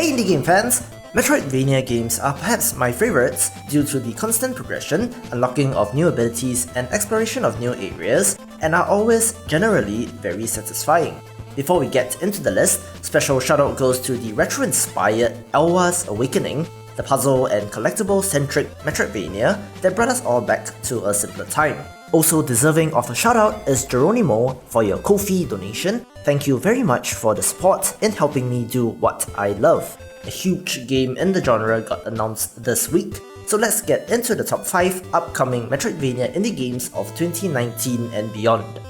Hey indie game fans! Metroidvania games are perhaps my favourites due to the constant progression, unlocking of new abilities and exploration of new areas, and are always generally very satisfying. Before we get into the list, special shoutout goes to the retro-inspired Alwa's Awakening, the puzzle and collectible-centric Metroidvania that brought us all back to a simpler time. Also deserving of a shoutout is Geronimo for your Ko-fi donation. Thank you very much for the support in helping me do what I love. A huge game in the genre got announced this week, so let's get into the top 5 upcoming Metroidvania indie games of 2019 and beyond.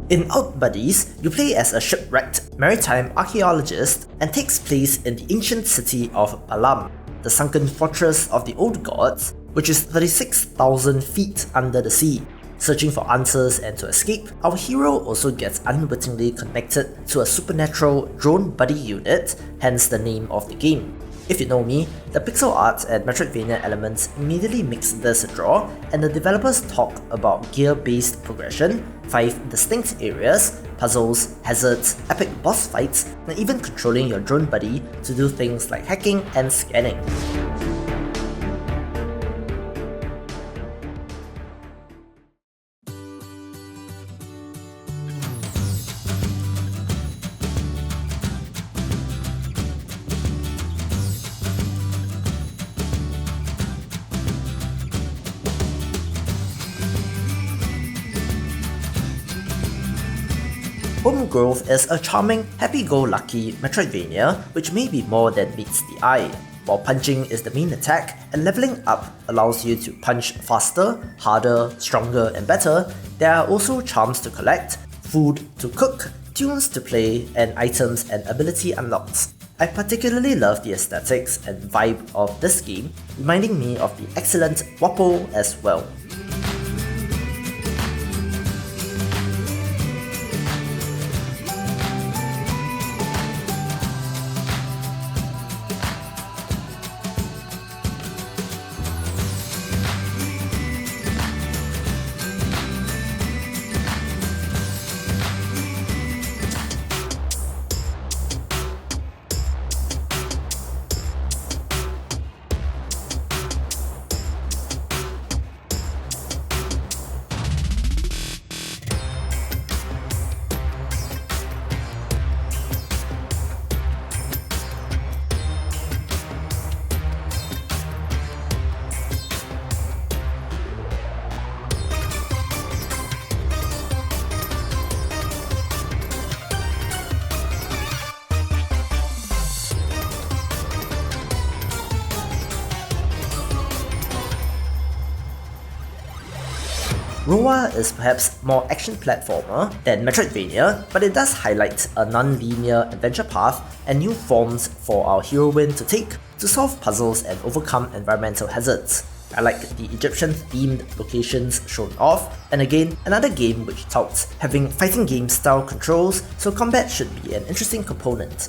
In Outbuddies, you play as a shipwrecked maritime archaeologist and takes place in the ancient city of Balam, the sunken fortress of the old gods, which is 36,000 feet under the sea. Searching for answers and to escape, our hero also gets unwittingly connected to a supernatural drone buddy unit, hence the name of the game. If you know me, the pixel art and Metroidvania elements immediately makes this a draw, and the developers talk about gear-based progression, 5 distinct areas, puzzles, hazards, epic boss fights, and even controlling your drone buddy to do things like hacking and scanning. HomeGrove is a charming, happy-go-lucky Metroidvania which may be more than meets the eye. While punching is the main attack and leveling up allows you to punch faster, harder, stronger and better, there are also charms to collect, food to cook, tunes to play, and items and ability unlocks. I particularly love the aesthetics and vibe of this game, reminding me of the excellent Wapo as well. Roah is perhaps more action platformer than Metroidvania, but it does highlight a non-linear adventure path and new forms for our heroine to take to solve puzzles and overcome environmental hazards. I like the Egyptian-themed locations shown off, and again, another game which touts having fighting game style controls, so combat should be an interesting component.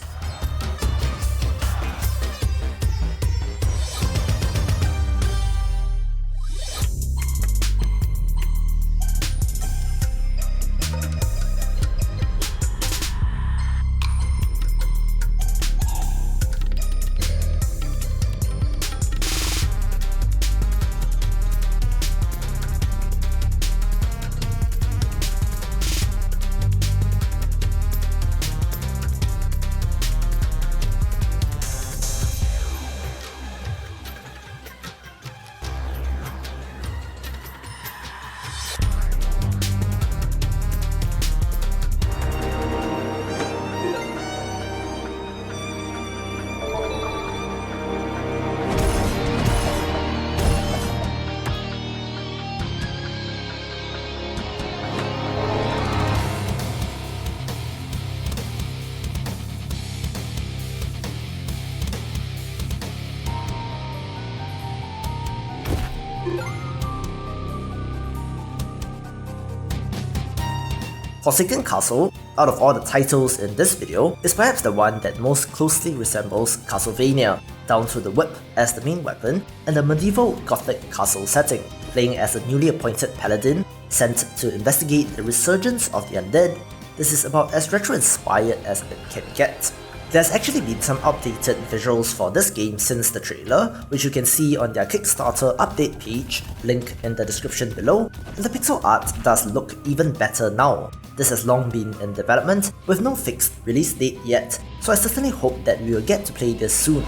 Forsaken Castle, out of all the titles in this video, is perhaps the one that most closely resembles Castlevania. down to the whip as the main weapon, and the medieval gothic castle setting, playing as a newly appointed paladin sent to investigate the resurgence of the undead. This is about as retro-inspired as it can get. There's actually been some updated visuals for this game since the trailer, which you can see on their Kickstarter update page, link in the description below, and the pixel art does look even better now. This has long been in development, with no fixed release date yet, so I certainly hope that we will get to play this soon.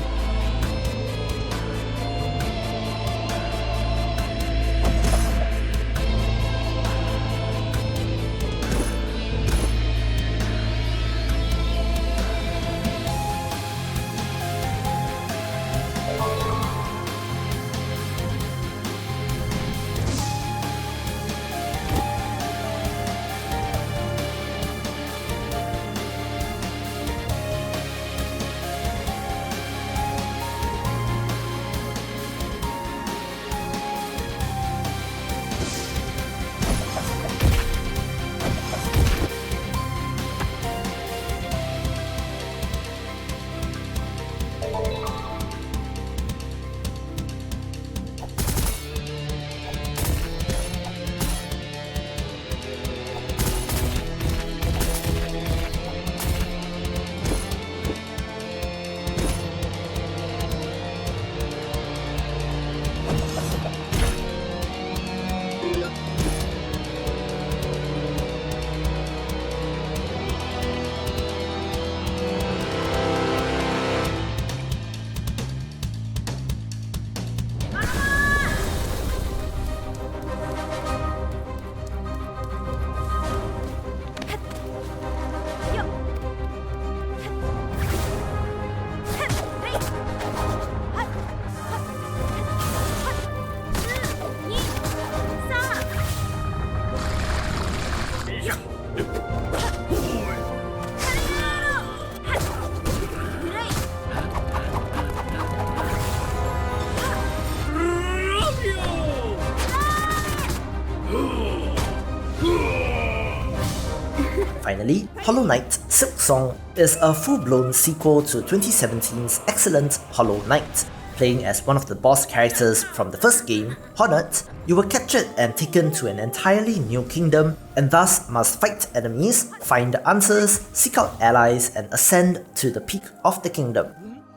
Finally, Hollow Knight Silksong is a full-blown sequel to 2017's excellent Hollow Knight. Playing as one of the boss characters from the first game, Hornet, you were captured and taken to an entirely new kingdom, and thus must fight enemies, find answers, seek out allies, and ascend to the peak of the kingdom.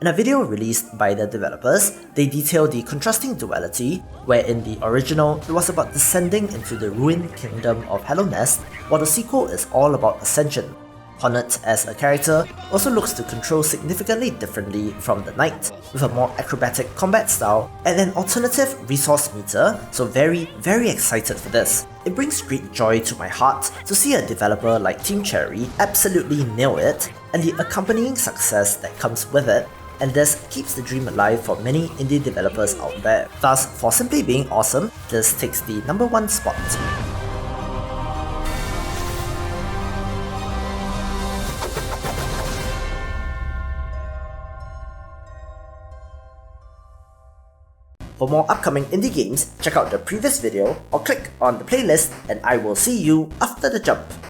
In a video released by the developers, they detail the contrasting duality, where in the original it was about descending into the ruined kingdom of Hello Nest, while the sequel is all about ascension. Hornet as a character also looks to control significantly differently from the Knight, with a more acrobatic combat style and an alternative resource meter, so very excited for this. It brings great joy to my heart to see a developer like Team Cherry absolutely nail it, and the accompanying success that comes with it, and this keeps the dream alive for many indie developers out there. Thus, for simply being awesome, this takes the #1 spot. For more upcoming indie games, check out the previous video or click on the playlist, and I will see you after the jump.